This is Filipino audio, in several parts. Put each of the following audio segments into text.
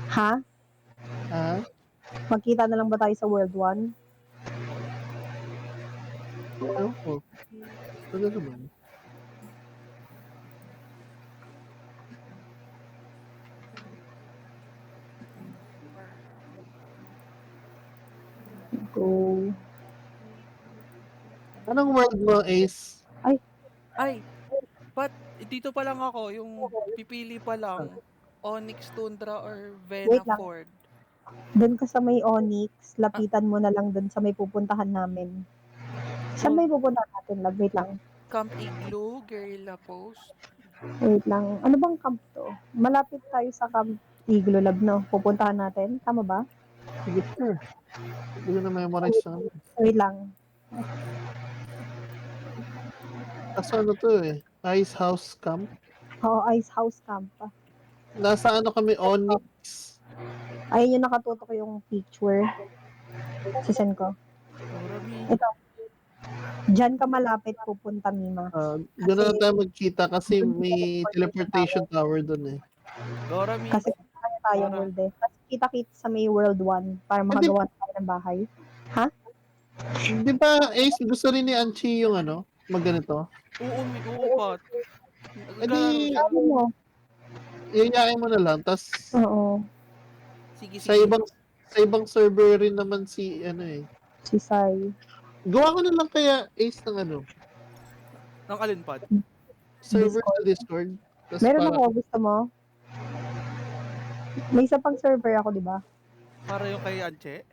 Ha? Ha? Magkita na lang ba tayo sa World 1? Ewan ko. Ano naman? Go. Anong world mo, Ace? Ay, ba't dito pa lang ako, yung pipili pa lang, Onyx Tundra or Wait lang. Venaford. Doon ka sa may Onyx, lapitan mo na lang doon sa may pupuntahan namin. Saan may pupuntahan natin, love? Wait lang. Camp Igloo, Guerrilla Post. Wait lang. Ano bang camp to? Malapit tayo sa Camp Igloo, love, no? Pupuntahan natin. Tama ba? Sige, sure. Hindi ko na memorize na. Wait lang. Kaso ano to eh? Ice House Camp? Oo, Ice House Camp. Nasa ano kami, Onyx. Ayun yung nakatutok yung picture. Sisend ko. Marami. Ito. Diyan ka malapit pupunta, Mima. Doon na tayo magkita kasi may teleportation tower doon eh. Gorami. Kasi kaya tayong world eh. Tapos kita-kita sa may world 1 para makagawa tayo ng bahay. Ha? Di ba, Ace, gusto rin ni Anchi yung ano, magganito? Oo, Pat. Edi, Sabi mo. yayain mo na lang, tas Oo. Sige. sa ibang server rin naman si ano eh. Si Sai. Gawa ko na lang kaya Ace ng ano, Ng alin, Pat? server sa Discord. Tas Meron para, ako, gusto mo? May isa pang server ako, di ba? Para yung kay Anche?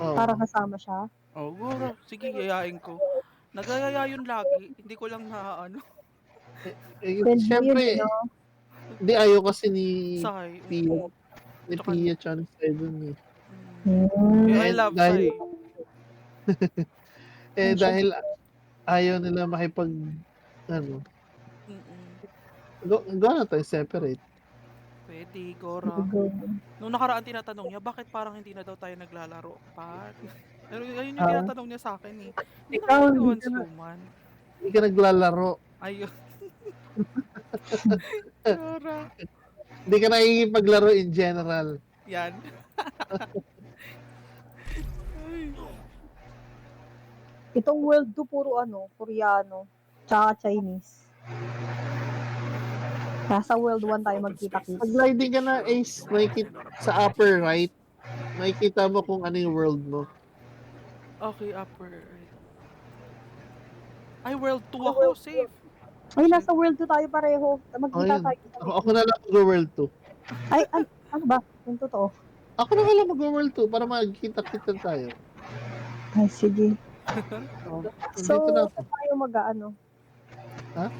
Para kasama siya. Oh, gora. Sige, yayain ko. Nagayaya yun lagi. Hindi ko lang ano. Friend mo yun, syempre, no? hindi ayaw kasi ni Sai. Pia. Ni Tsaka Pia tsaka ni Seven eh. I love dahil, Sai. dahil ayaw nila makipag ano, gawa na tayo separate. Pwede, Gora. Nung nakaraan tinatanong niya, bakit parang hindi na daw tayo naglalaro, Pat? Pero ayun yung tinatanong niya sa akin eh. Hindi na Ikaw, kayo human. Hindi ka naglalaro. Ayun. Gora. Hindi ka nakikipaglaro in general. Yan. Itong world 2 puro ano, Koreano, tsaka Chinese. Nasa world 1 tayo magkita-kita. Pag gliding ka na, Ace, sa upper right, makikita mo kung ano yung world mo. Okay, upper right. Ay, world 2 ako, safe. Ay, nasa world 2 tayo pareho. Magkita tayo. Ako na lang mag-world 2. Ay, ano ba? Yung totoo. Ako na lang mag-world 2 para magkita-kita tayo. Ay, sige. So, na saan tayo mag-ano? Ha?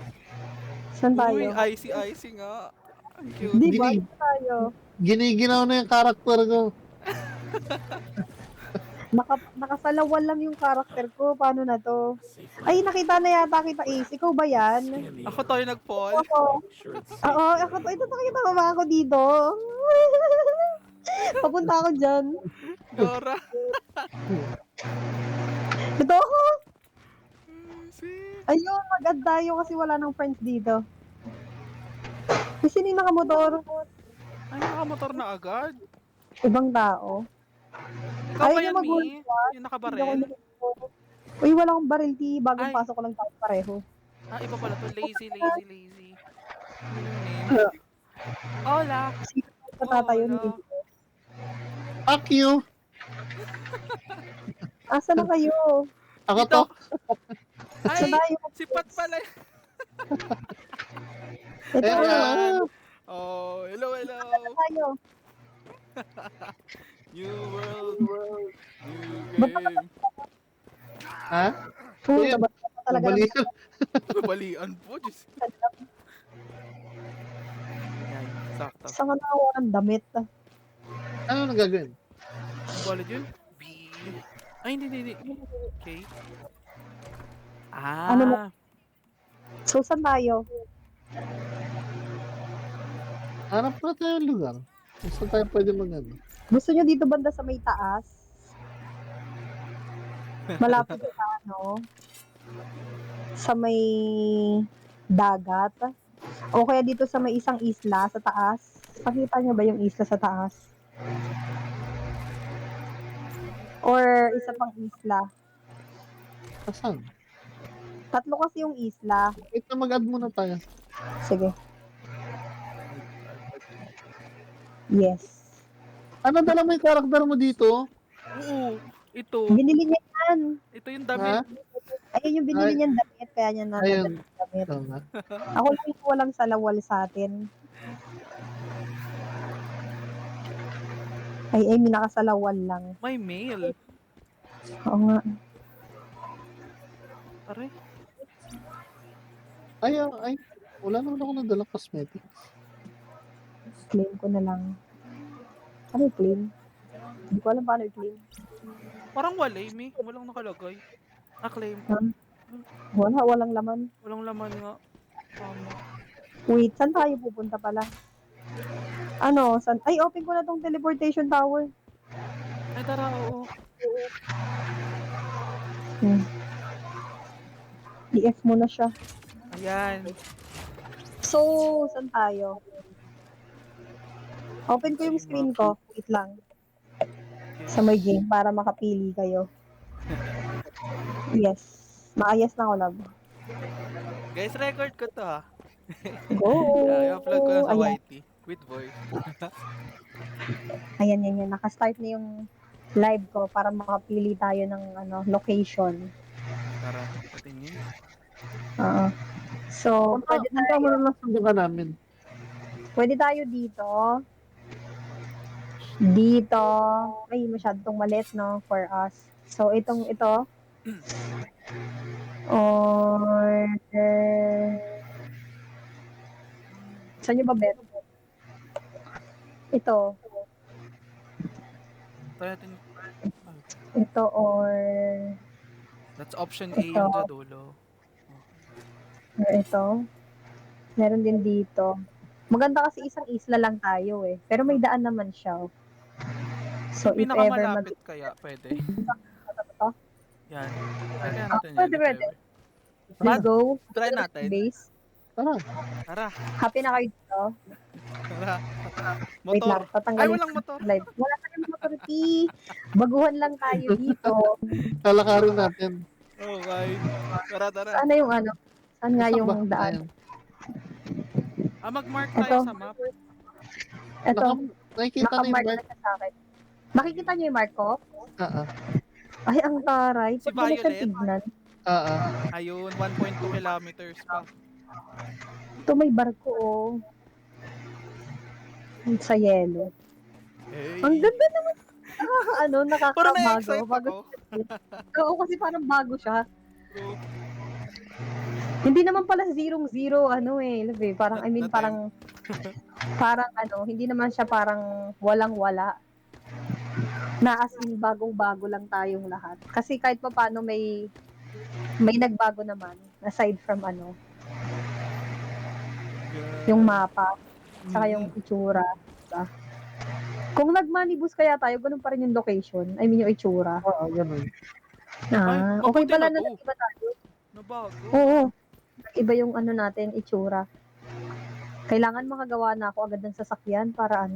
Saan tayo? Uy, icy nga. Ang cute. Di ba? Saan tayo? Giniginaw na yung karakter ko. Nakasalawan lang yung karakter ko. Paano na to? Ay, nakita na yata kita, Ace. Ikaw ba yan? Ako tayo nag-fall. Oo, ako to. Ito, nakita mo ba ako dito? Papunta ako dyan. Dora. Ito ako. Ayun, mag-add tayo kasi wala nang friends dito. Kasi sino yung nakamotor? Ay, nakamotor na agad. Ibang tao. Ikaw ba yan, Mi? Yung nakabarel? Uy, wala akong baril, T. Bagong pasok ko lang tayo pareho. Ah, iba pala to. Lazy. Hola. Patatayo ni Fuck you! Asa na kayo? Ako to. Ay, si Pat pala. Ito. Oh, hello. Tayo. New world, new game. Ha? Puta ba talaga? Balian po, Diyos. Yan, sakto. Saan ka nakawa ng damit? Ano nang gagawin? Bala dyan? B. Ay, hindi. Okay. Ano na? So, saan tayo? Hanap na tayo ng lugar. Gusto tayo pwede mag-ano. Gusto nyo dito banda sa may taas? Malapit sa ano? Sa may dagat? O kaya dito sa may isang isla sa taas? Pakita niyo ba yung isla sa taas? Or isa pang isla? Asan? Tatlo kasi yung isla. Wait na mag-add muna tayo. Sige. Add. Yes. Ano dala mo yung karakter mo dito? Oo, ito. Binili niya yan. Ito yung damit. Ha? Ayun yung binili Ay, niyang damit, kaya niya nadagdag ayun. yung damit. Ikaw nga. Ako lang yung walang salawal sa atin. Ay, may nakasalawal lang. May mail. Oo nga. Aray. Ay, wala naman ako nadalang cosmetics. Claim ko na lang. Ano yung claim? Hindi ko alam paano i-claim. Parang wala, may. Walang nakalagay. Claim. Walang laman. Walang laman nga. Tama. Wait, saan tayo pupunta pala? Ano? Ay, open ko na tong teleportation tower. Ay, tara, oo. DF mo na siya. Ayan. So, saan tayo? Open ko yung screen ko. Wait lang. Sa may game para makapili kayo. Yes. Maayos na ako, love. Guys, record ko to ha. Go! I-upload ko na sa Ayan. YT. With voice. Ayan, yan. Nakastart na yung live ko para makapili tayo ng location. Tara, patingin. Oo. So, Punta mo na lang sa lugar namin. pwede tayo dito. Dito. Ay, masyadong maliit, no? For us. So, ito. Or, saan nyo ba bet? Ito. Try natin. Ito or That's option A ito. yung sa dulo. Or ito. Meron din dito. Maganda kasi isang isla lang tayo eh. Pero may daan naman siya. So, Yung if ever pinakamalapit kaya, pwede. ito, Yan. Try kaya natin yan. pwede. if ever. Let's go. Try natin. Base. Tara. Tara. Happy na kayo dito. Tara. Wait lang, Motor. tatanggalin Ay, walang motor. live. Wala tayong motor, T. Baguhan lang tayo dito. Lalakarin natin. Okay. Tara. Saan na yung ano? Saan nga Saan yung ba? daan? Ayun. Mag-mark tayo sa map. Ito. Nakikita na yung Nakamark mark. na siya sa akin. Makikita niyo yung mark ko? Oo. Ay, ang taray. Si Ba't ko na siya Violet? tignan? Oo. Ayun, 1.2 kilometers pa. Ito may barko, oh. Sa yelo. Hey. Ang ganda naman. Parang Nakakabago. na-excite Bago. ako. Oo, kasi parang bago siya. True. Hindi naman pala 0-0, parang, Na-time. parang hindi naman siya parang walang-wala. Na as in bagong-bago lang tayong lahat. Kasi kahit pa paano may nagbago naman, aside from yung mapa, saka yung itsura. Diba? Kung nag-manibus kaya tayo, ganun pa rin yung location. I mean, yung itsura. Oo, ganun. Okay mabuti pala na na to. nag-iba tayo. Nabago. Oo. Nag-iba yung natin, itsura. Kailangan makagawa na ako agad ng sasakyan para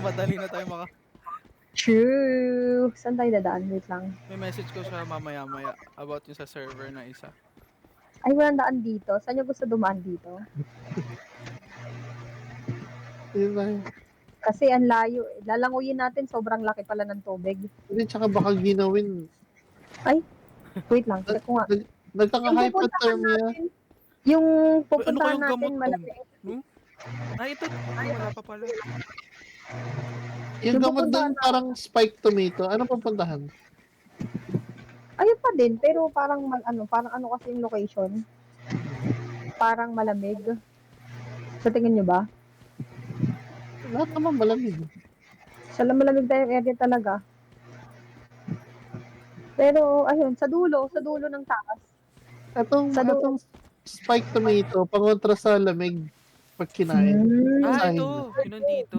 Madali na tayo True. Saan tayo dadaan? Wait lang. May message ko siya mamaya-maya about yung sa server na isa. Ay, walang daan dito. Saan nyo gusto dumaan dito? Yun lang. Kasi ang layo. Lalanguyin natin, sobrang laki pala ng tubig. Hindi, tsaka baka ginawin. Ay, wait lang. Check ko nga. Nagkaka-hypothermia. Yung Ano pupuntahan kayong gamot natin, dun? malaki. Ito. Wala pa pala. Yung gamot doon parang spike tomato. Ano pupuntahan? Ayun pa din, pero parang kasi yung location. Parang malamig. Sa tingin nyo ba? Lahat naman malamig. Sa malamig tayong area talaga. Pero, ayun, sa dulo ng taas. Itong spike tomato, pangontra sa lamig pag kinain. Ito. Yun nandito.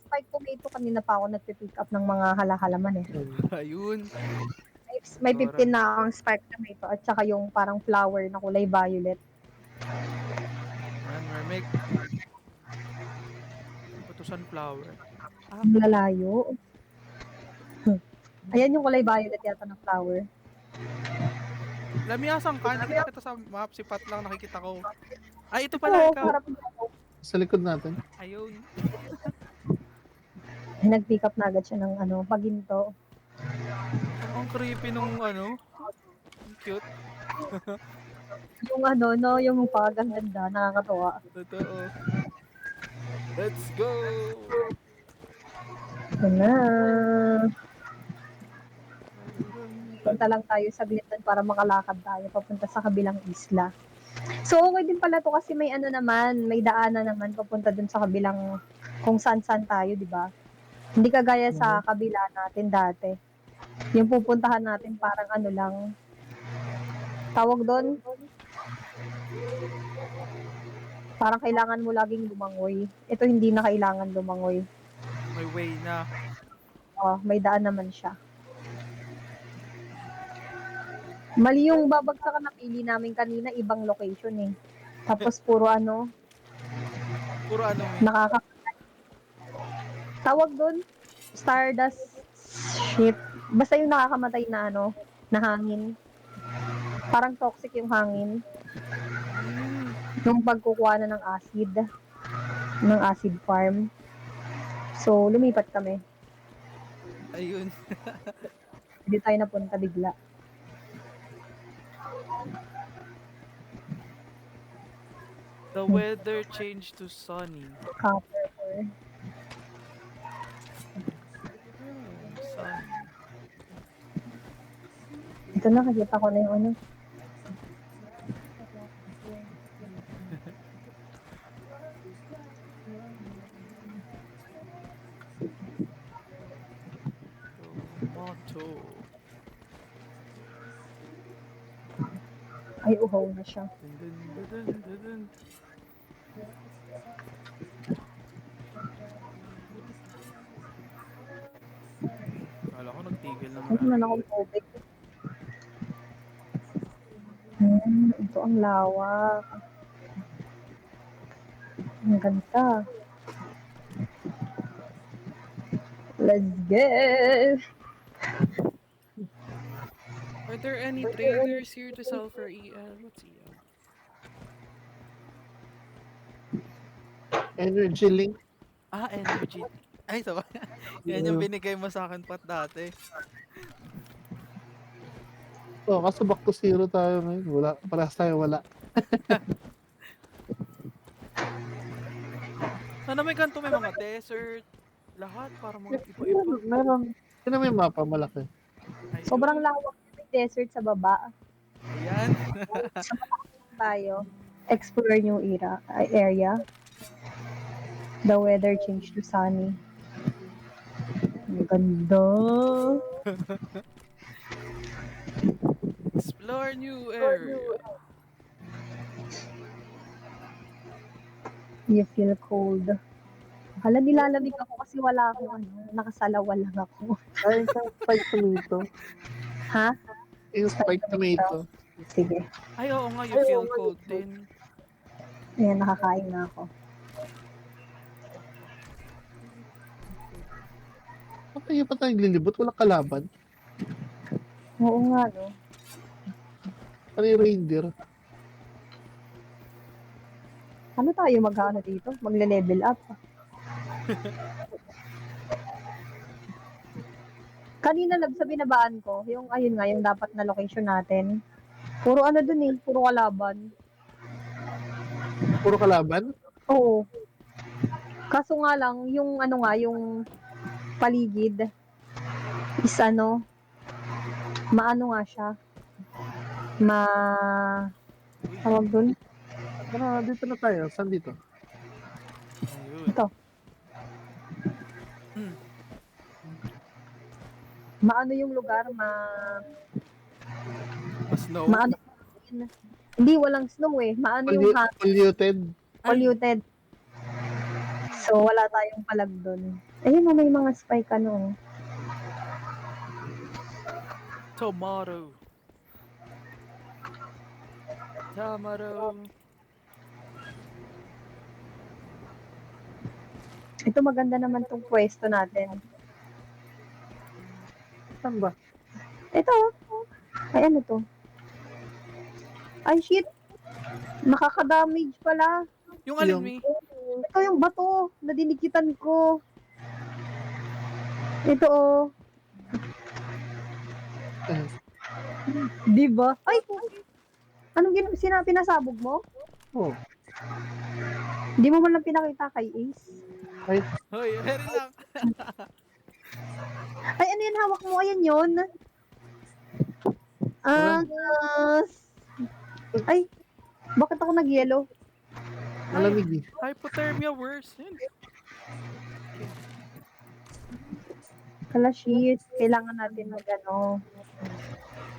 Spike tomato, kanina pa ako nagpipick up ng mga halaman eh. Ayun. May 15 na akong spike tomato at saka yung parang flower na kulay violet. Mermig. to sunflower. Ah, Ang lalayo. Ayan yung kulay violet yata ng flower. Lamiasan ka, hindi kita sa map, si Pat lang nakikita ko. Ay, ito pala Ito, ikaw. harap Sa likod natin. Ayun. nag-pick up na agad siya ng paginto. Ang creepy nung ano. Ang cute. Yung no, yung pag ang ganda, nakakatuwa. Totoo. Let's go! Ito na. Punta lang tayo sa doon para makalakad tayo papunta sa kabilang isla. So, okay din pala to kasi may naman, may daanan naman papunta dun sa kabilang kung saan-saan tayo, di ba? Hindi kagaya sa kabila natin dati. Yung pupuntahan natin parang lang, tawag doon, parang kailangan mo laging lumangoy. Ito hindi na kailangan lumangoy. May way na. Oh, may daan naman siya. Mali yung babagsakan na pili namin kanina, ibang location eh. Tapos puro Puro ano eh. tawag doon, Stardust ship. Basta yung nakakamatay na na hangin. Parang toxic yung hangin. Yung pagkukuha na ng acid farm. So, lumipat kami. Ayun. Hindi tayo napunta bigla. The weather changed to sunny. Copper ore. Sunny. Ito na, nakita ko na yung Tomato. Ay, uhaw na siya. Dun, dun, dun, dun, dun, dun. Kala ko nagtigil na Ano marami. na akong tubig? Ito ang lawak. Ang ganda. Let's go! Are there any traders here to sell for EL? What's EL? Energy link. Ah, energy. Ay, so, yan yung binigay mo sa akin Pat dati. Oh, kaso back to zero tayo ngayon. Wala. Parehas tayo wala. Sana may ganito, may mga desert. Lahat para mga iba-iba. Meron. Yun may mapa malaki. Sobrang Ayun. lawak. May desert sa baba. Ayan. Sa tayo, explore new area. The weather changed to sunny. Ang ganda. Explore new area. You feel cold. Hala, nilalamig ako kasi wala akong nakasalawan lang ako. Ay, sa spike tomato. Ha? Yung spike tomato. Sige. Ay, oo nga, you feel cold din. Ayan, nakakain na ako. Okay, pa tayong lilibot. Walang kalaban. Oo nga, no? Ano yung reindeer? Ano tayo dito? Magle-level up. Kanina sa binabaan ko, yung ayun nga, yung dapat na location natin. Puro dun eh, puro kalaban. Puro kalaban? Oo. Kaso nga lang, yung yung paligid is maano nga siya. Tawag dun? Tara, dito na tayo. Saan dito? Ayun. Ito. Maano yung lugar, Mas snow. maano hindi walang snow eh. Maano yung Polluted? polluted. So, wala tayong palag doon. Ayun na, may mga spike Tomato. Tomato. Ito maganda naman tong pwesto natin. Saan ba? Ito. Ay, ano to? Ay, shit. Nakaka-damage pala. Yung alin, Yung, May? Ito yung bato na dinikitan ko. Ito, oh. eh, Di ba? Ay, anong pinasabog mo? oh, Di mo man lang pinakita kay Ace. ay, Hoy, very lang. Ay, ano yan hawak mo? Ayan yun. wala, Ay, bakit ako nag-yellow? Ay, malamig eh. hypothermia worse. Yun. Kala shit, kailangan natin mag-ano.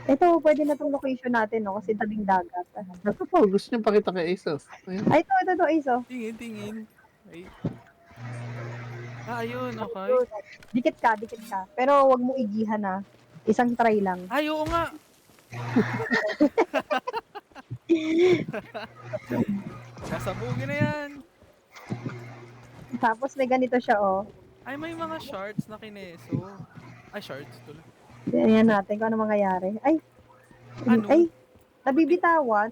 Ito, pwede na tong location natin, no? Kasi tabing dagat. Ito po, gusto niyo pakita kay Asos. Ayun. Ay, ito, Ace, oh. Tingin, tingin. Ay. Ayun, okay. Ayun. Dikit ka. Pero wag mo igihan, na. Isang try lang. Ay, oo nga. Kasabugin na yan. Tapos may ganito siya, oh. Ay, may mga shards na kineso. Ay, shards tuloy. Tingnan natin kung ano mangyayari. Ay, Ano? ay, nabibitawan.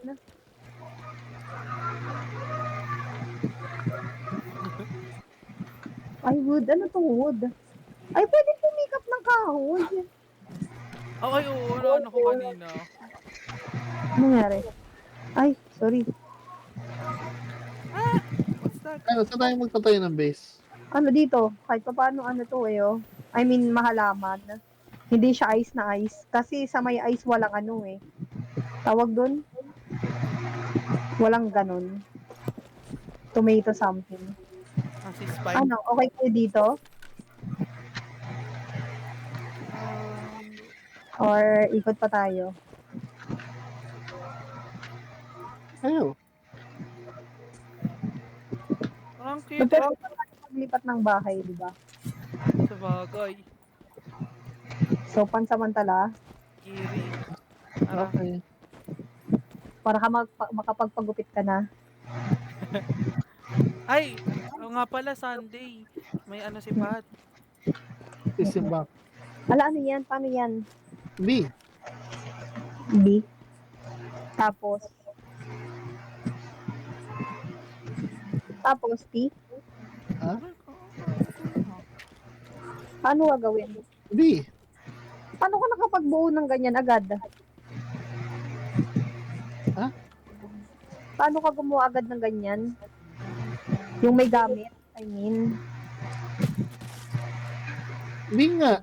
Ay, wood. Ano to wood? Ay, pwede pumikap ng kahoy. Oh, ay, oo. Ano ko kanina. Ano nangyari? Ay, sorry. Ah! What's that? Ano, saan tayo magtatayo ng base? Ano dito? Kahit pa paano ano to eh, oh. I mean, mahalaman. Hindi siya ice na ice. Kasi sa may ice walang ano eh. Tawag dun? Walang ganun. Tomato something. Si Spike. Ano, okay kayo dito? Um, Or ikot pa tayo? Ayo. Ang cute. Pero maglipat ng bahay, di ba? Sa bagay. So, pansamantala, Kiri. Ara. Okay. para ka makapagpagupit ka na. Ay! Oo nga pala, Sunday. May ano si Pat. Isimba. Ala, ano yan? Paano yan? B. B. Tapos T. Ha? Paano gagawin? B. Paano ka nakapagbuo ng ganyan agad? Ha? Paano ka gumawa agad ng ganyan? Yung may gamit, I mean. B nga.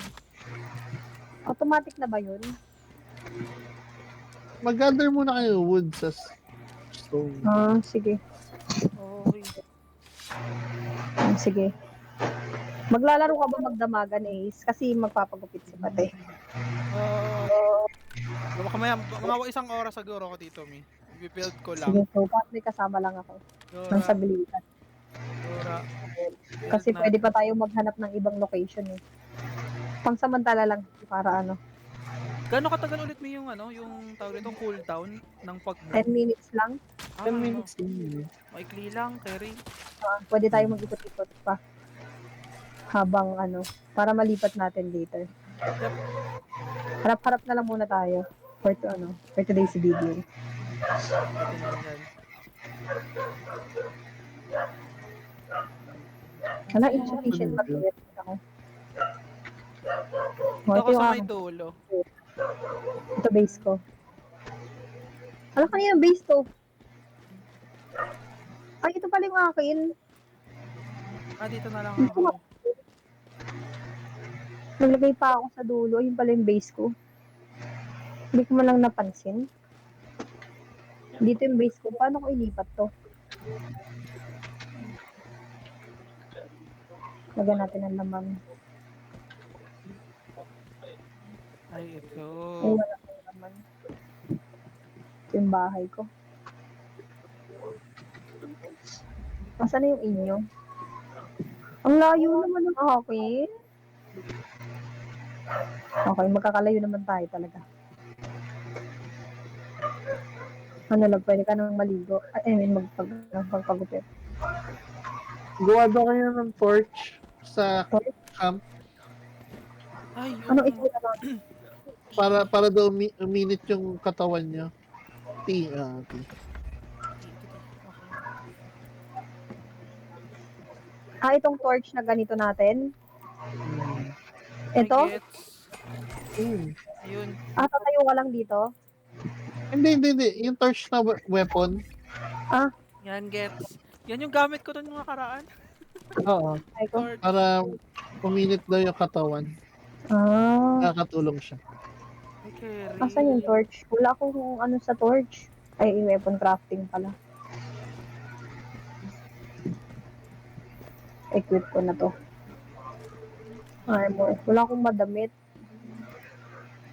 Automatic na ba yun? Mag-gather muna kayo wood sa stone. Ah, sige. Okay. Sige. Maglalaro ka ba magdamagan, Ace? Kasi magpapagupit si Pate. Baka mga isang oras siguro ako dito, Mi. I-build ko lang. Sige, so may kasama lang ako. Nang Dora. sagalitan. Dora. Kasi pwede pa tayo maghanap ng ibang location eh. Pangsamantala lang para ano. Gano'ng katagal ulit Mi yung ano, yung tawag nitong cooldown ng 10 minutes lang. 10 minutes din yun. Maikli lang, carry. Pwede tayo mag-ikot-ikot pa. Habang ano, para malipat natin later. Yep. Harap-harap na lang muna tayo for today's video. Pwede na yan. Wala, insufficient material ako. Ito ako Ito yung sa may akin. dulo. Ito base ko. Wala kanina base to. Ay, ito pala yung akin. Dito na lang Dito ako. Naglagay pa ako sa dulo. Yun pala yung base ko. Hindi ko man lang napansin. Dito yung base ko. Paano ko ilipat to? Lagyan natin ang laman. Ay, ito. Ay, wala akong laman. Ito yung bahay ko. Nasaan na yung inyo? Ang layo naman ng akin. Okay, magkakalayo naman tayo talaga. Ano lang, pwede ka nang maligo. I mean, magpagupit. Gawa daw kayo ng torch sa Torch? camp Ay, Anong yung itsura nun? para daw uminit yung katawan niya. Tea. Tea. Okay. Itong torch na ganito natin. Mm. Ay, Ito? gets. Mm. Ayun. Tatayo ka lang dito. Hindi. Yung torch na weapon. Yan, gets. Yan yung gamit ko nun mga karaan. Oo. Ay ko. Torch. Para uminit daw yung katawan. Ah, Nakakatulong siya. Ay, carry. asan yung torch? Wala akong ano sa torch. Ay, weapon crafting pala. Equip ko na to. Armor. Wala akong madamit.